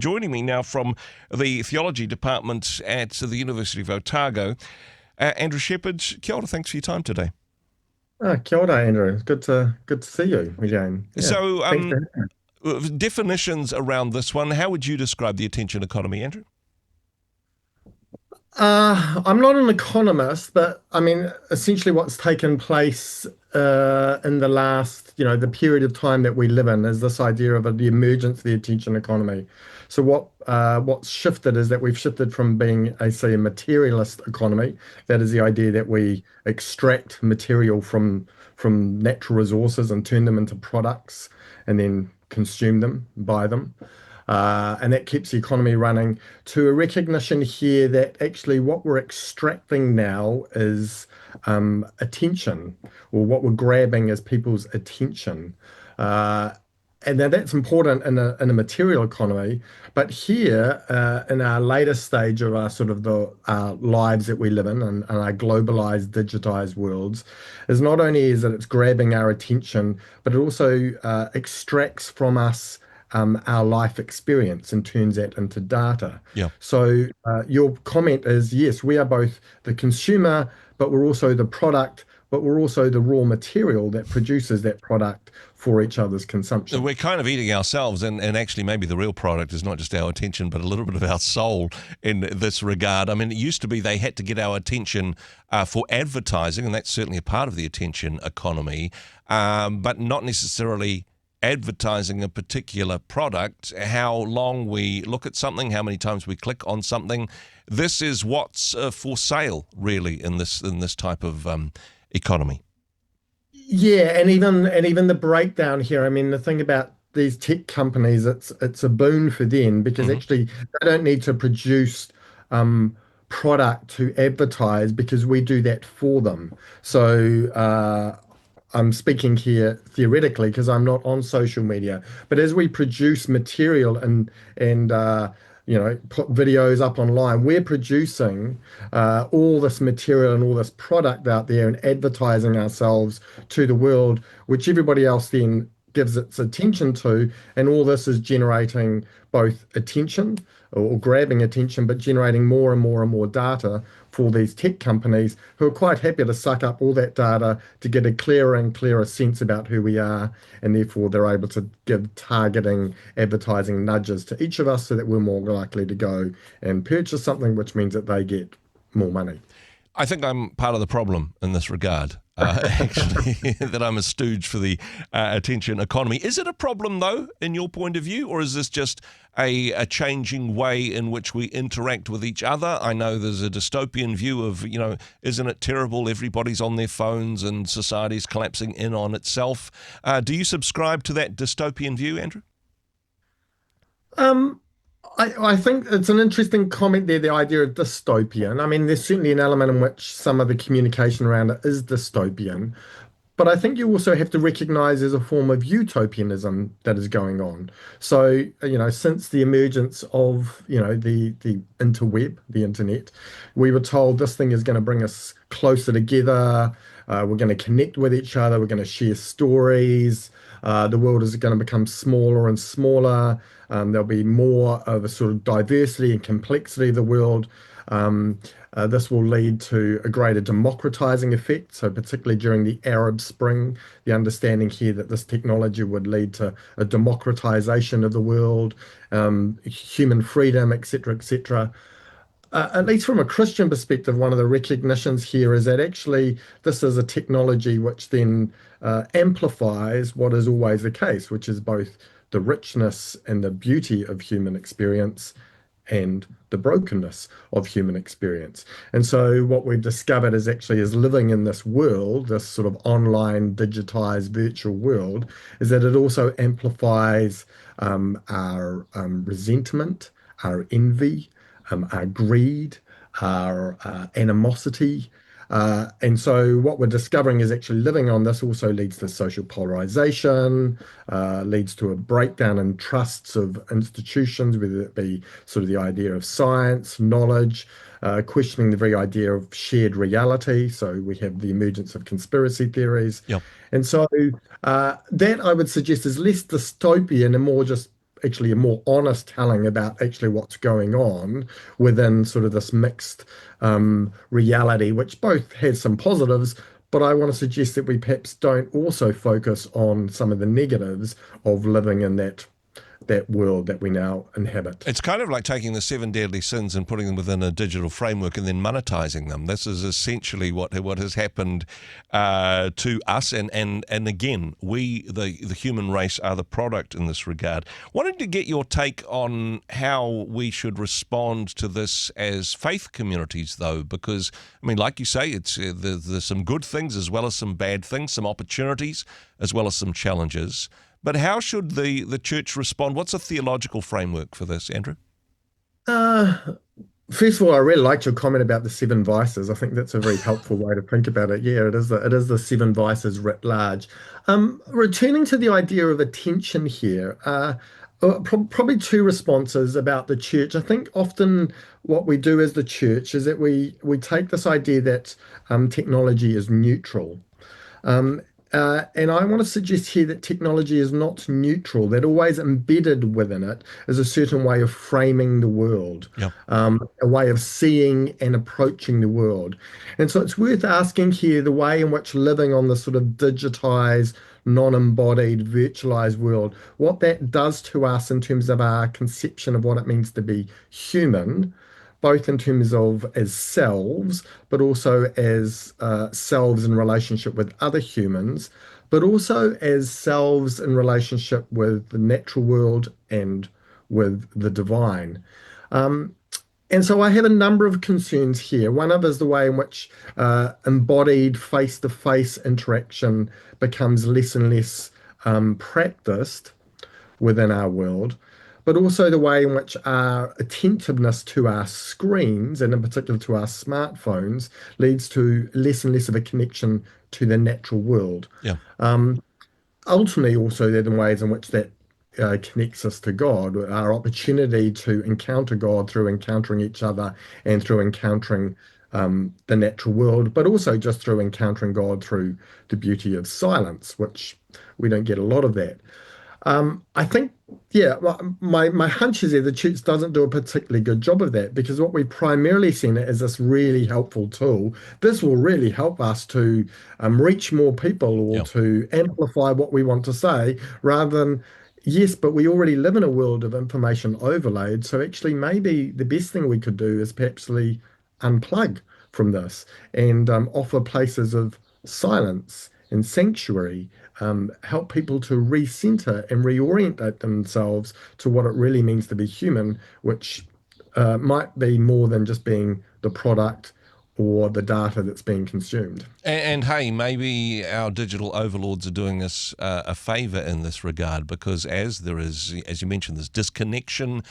Joining me now from the theology department at the University of Otago, Andrew Shepherd. Kia ora, thanks for your time today. Kia ora, Andrew. Good to see you again. Yeah, So, thanks for having me. definitions around this one. How would you describe the attention economy, Andrew? I'm not an economist, but I mean, essentially, what's taken place in the last, the period of time that we live in is this idea of the emergence of the attention economy. So what's shifted is that we've shifted from being, say, a materialist economy. That is the idea that we extract material from natural resources and turn them into products and then consume them, buy them. And that keeps the economy running, to a recognition here that actually what we're extracting now is attention, or what we're grabbing is people's attention. Uh, and now that's important in a material economy, but here in our latest stage of our sort of the our lives that we live in, and our globalized, digitized worlds, is not only is that it's grabbing our attention, but it also extracts from us our life experience and turns that into data. Yeah. So your comment is, yes, we are both the consumer, but we're also the product, but we're also the raw material that produces that product for each other's consumption. We're kind of eating ourselves, and actually maybe the real product is not just our attention, but a little bit of our soul in this regard. I mean, it used to be they had to get our attention for advertising, and that's certainly a part of the attention economy, but not necessarily advertising a particular product. How long we look at something, how many times we click on something. This is what's for sale, really, in this type of economy. Yeah, and even the breakdown here. I mean, the thing about these tech companies, it's a boon for them because Hmm. actually they don't need to produce um, product to advertise because we do that for them. So I'm speaking here theoretically because I'm not on social media, but as we produce material and put videos up online, we're producing all this material and all this product out there and advertising ourselves to the world, which everybody else then gives its attention to, and all this is generating both attention or grabbing attention, but generating more and more and more data for these tech companies who are quite happy to suck up all that data to get a clearer and clearer sense about who we are, and therefore they're able to give targeting advertising nudges to each of us so that we're more likely to go and purchase something, which means that they get more money. I think I'm part of the problem in this regard. Actually, that I'm a stooge for the attention economy. Is it a problem, though, in your point of view, or is this just a changing way in which we interact with each other? I know there's a dystopian view of, isn't it terrible? Everybody's on their phones and society's collapsing in on itself. Do you subscribe to that dystopian view, Andrew? Um, I think it's an interesting comment there, the idea of dystopian. I mean, there's certainly an element in which some of the communication around it is dystopian, but I think you also have to recognize there's a form of utopianism that is going on. So, since the emergence of, the interweb, the internet, we were told this thing is going to bring us closer together. We're going to connect with each other. We're going to share stories. The world is going to become smaller and smaller. There'll be more of a sort of diversity and complexity of the world. This will lead to a greater democratizing effect. So, particularly during the Arab Spring, the understanding here that this technology would lead to a democratization of the world, human freedom, etc., etc. At least from a Christian perspective, one of the recognitions here is that actually this is a technology which then amplifies what is always the case, which is both the richness and the beauty of human experience and the brokenness of human experience. And so what we've discovered is actually is living in this world, this sort of online, digitized, virtual world, is that it also amplifies our resentment, our envy, our greed, our animosity. And so what we're discovering is actually living on this also leads to social polarization, leads to a breakdown in trusts of institutions, whether it be sort of the idea of science, knowledge, questioning the very idea of shared reality. So we have the emergence of conspiracy theories. Yeah. And so that I would suggest is less dystopian and more just actually a more honest telling about actually what's going on within sort of this mixed reality, which both has some positives. But I want to suggest that we perhaps don't also focus on some of the negatives of living in that world that we now inhabit. It's kind of like taking the seven deadly sins and putting them within a digital framework and then monetizing them. This is essentially what has happened to us. And again, we, the human race, are the product in this regard. Wanted to get your take on how we should respond to this as faith communities, though, because, I mean, like you say, it's there's some good things as well as some bad things, some opportunities as well as some challenges. But how should the church respond? What's a theological framework for this, Andrew? Uh, First of all, I really liked your comment about the seven vices. I think that's a very helpful way to think about it. Yeah, it is the seven vices writ large. Returning to the idea of attention here, probably two responses about the church. I think often what we do as the church is that we take this idea that technology is neutral. Um, and I want to suggest here that technology is not neutral, that always embedded within it is a certain way of framing the world, Yeah. a way of seeing and approaching the world. And so it's worth asking here the way in which living on this sort of digitized, non-embodied, virtualized world, what that does to us in terms of our conception of what it means to be human, both in terms of as selves, but also as selves in relationship with other humans, but also as selves in relationship with the natural world and with the divine. Um, and so I have a number of concerns here. One of is the way in which embodied face-to-face interaction becomes less and less practiced within our world, but also the way in which our attentiveness to our screens, and in particular to our smartphones, leads to less and less of a connection to the natural world. Yeah. Ultimately, also, there are ways in which that connects us to God, our opportunity to encounter God through encountering each other and through encountering the natural world, but also just through encountering God through the beauty of silence, which we don't get a lot of that. I think, yeah, my hunch is that the church doesn't do a particularly good job of that because what we've primarily seen it as this really helpful tool. This will really help us to reach more people or Yeah. to amplify what we want to say rather than, yes, but we already live in a world of information overload. So actually, maybe the best thing we could do is perhaps unplug from this and offer places of silence and sanctuary, help people to recenter and reorientate themselves to what it really means to be human, which might be more than just being the product or the data that's being consumed. And hey, maybe our digital overlords are doing us a favor in this regard because as there is, as you mentioned, there's disconnection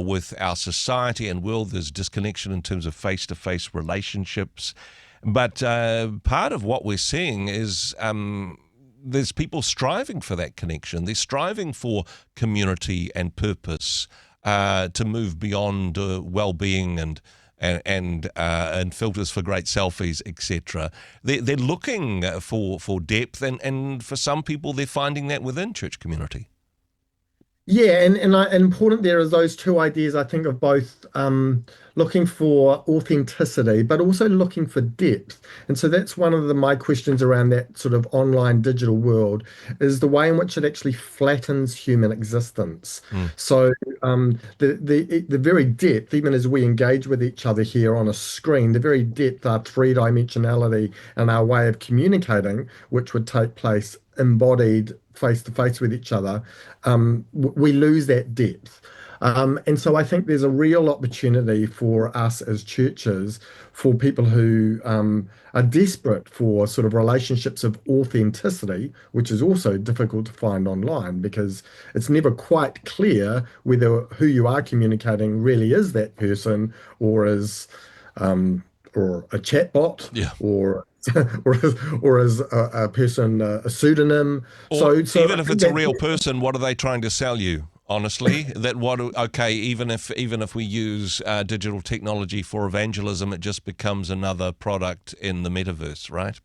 with our society and world, there's disconnection in terms of face-to-face relationships. But part of what we're seeing is there's people striving for that connection. They're striving for community and purpose to move beyond well-being and filters for great selfies, etc. They're looking for depth, and for some people, they're finding that within church community. Yeah, and important there is those two ideas, I think, of both looking for authenticity, but also looking for depth. And so that's one of my questions around that sort of online digital world is the way in which it actually flattens human existence. So the very depth, even as we engage with each other here on a screen, the very depth, our three-dimensionality and our way of communicating, which would take place embodied face to face with each other, we lose that depth. And so I think there's a real opportunity for us as churches, for people who are desperate for sort of relationships of authenticity, which is also difficult to find online because it's never quite clear whether who you are communicating really is that person or is or a chatbot Yeah. or or as a person, a pseudonym. Or So even I if think it's a that, real person, what are they trying to sell you? Honestly, even if we use digital technology for evangelism, it just becomes another product in the metaverse, right?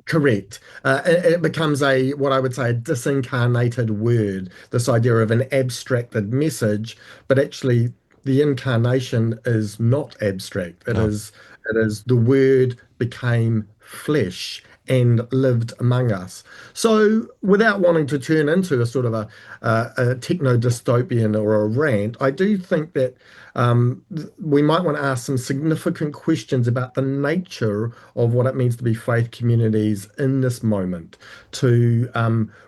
Correct. It becomes what I would say, a disincarnated word, this idea of an abstracted message, but actually the incarnation is not abstract. It No. is, it is the word became flesh and lived among us. So without wanting to turn into a sort of a techno dystopian or a rant, I do think that we might want to ask some significant questions about the nature of what it means to be faith communities in this moment, to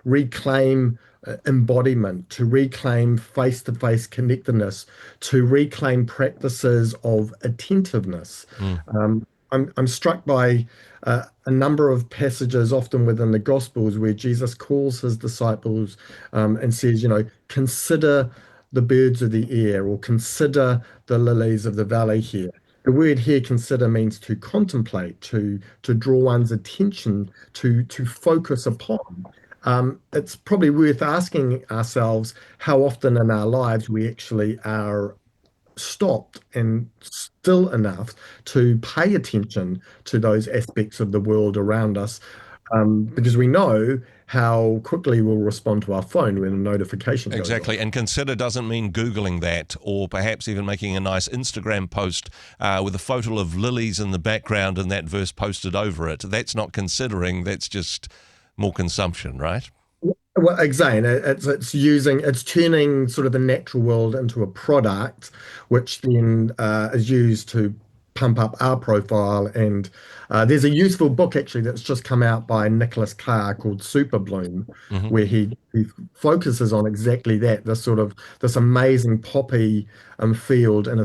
reclaim embodiment, to reclaim face-to-face connectedness, to reclaim practices of attentiveness. Mm. I'm struck by a number of passages, often within the Gospels, where Jesus calls his disciples and says, consider the birds of the air, or consider the lilies of the valley here. The word here, consider, means to contemplate, to draw one's attention, to focus upon. It's probably worth asking ourselves how often in our lives we actually are stopped and still enough to pay attention to those aspects of the world around us, because we know how quickly we'll respond to our phone when a notification goes off. Exactly. And consider doesn't mean Googling that, or perhaps even making a nice Instagram post with a photo of lilies in the background and that verse posted over it. That's not considering, that's just more consumption, right? Well, exactly. It's turning sort of the natural world into a product, which then is used to pump up our profile. And there's a useful book actually that's just come out by Nicholas Carr called Super Bloom, Hmm. where he focuses on exactly that, this amazing poppy field in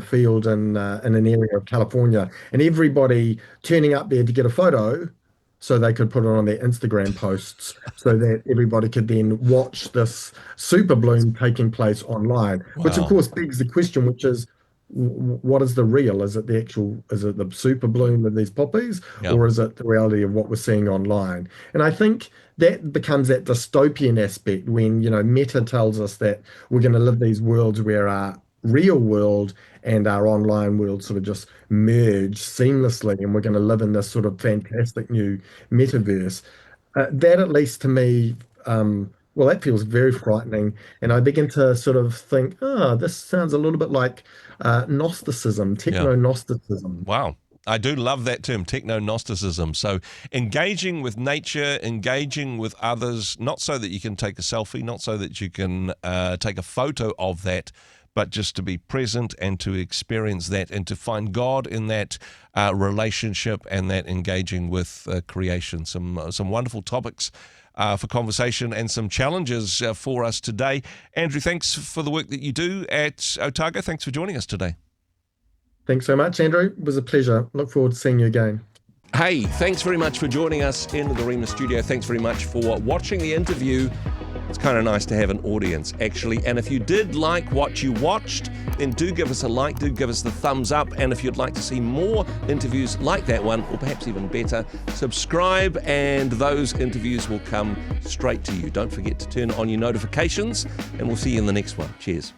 an area of California, and everybody turning up there to get a photo so they could put it on their Instagram posts so that everybody could then watch this super bloom taking place online, which of Wow. course begs the question, which is what is the real? Is it the super bloom of these poppies, Yeah. or is it the reality of what we're seeing online? And I think that becomes that dystopian aspect when, Meta tells us that we're going to live these worlds where our real world and our online world sort of just merge seamlessly, and we're going to live in this sort of fantastic new metaverse. That, at least to me, well, that feels very frightening. And I begin to sort of think, this sounds a little bit like Gnosticism, Yeah. techno-Gnosticism. Wow. I do love that term, techno-Gnosticism. So engaging with nature, engaging with others, not so that you can take a selfie, not so that you can take a photo of that, but just to be present and to experience that and to find God in that relationship and that engaging with creation. Some wonderful topics for conversation and some challenges for us today. Andrew, thanks for the work that you do at Otago. Thanks for joining us today. Thanks so much, Andrew. It was a pleasure. Look forward to seeing you again. Hey, thanks very much for joining us in the Rhema studio. Thanks very much for watching the interview. It's kind of nice to have an audience, actually. And if you did like what you watched, then do give us a like, do give us the thumbs up. And if you'd like to see more interviews like that one, or perhaps even better, subscribe and those interviews will come straight to you. Don't forget to turn on your notifications, and we'll see you in the next one. Cheers.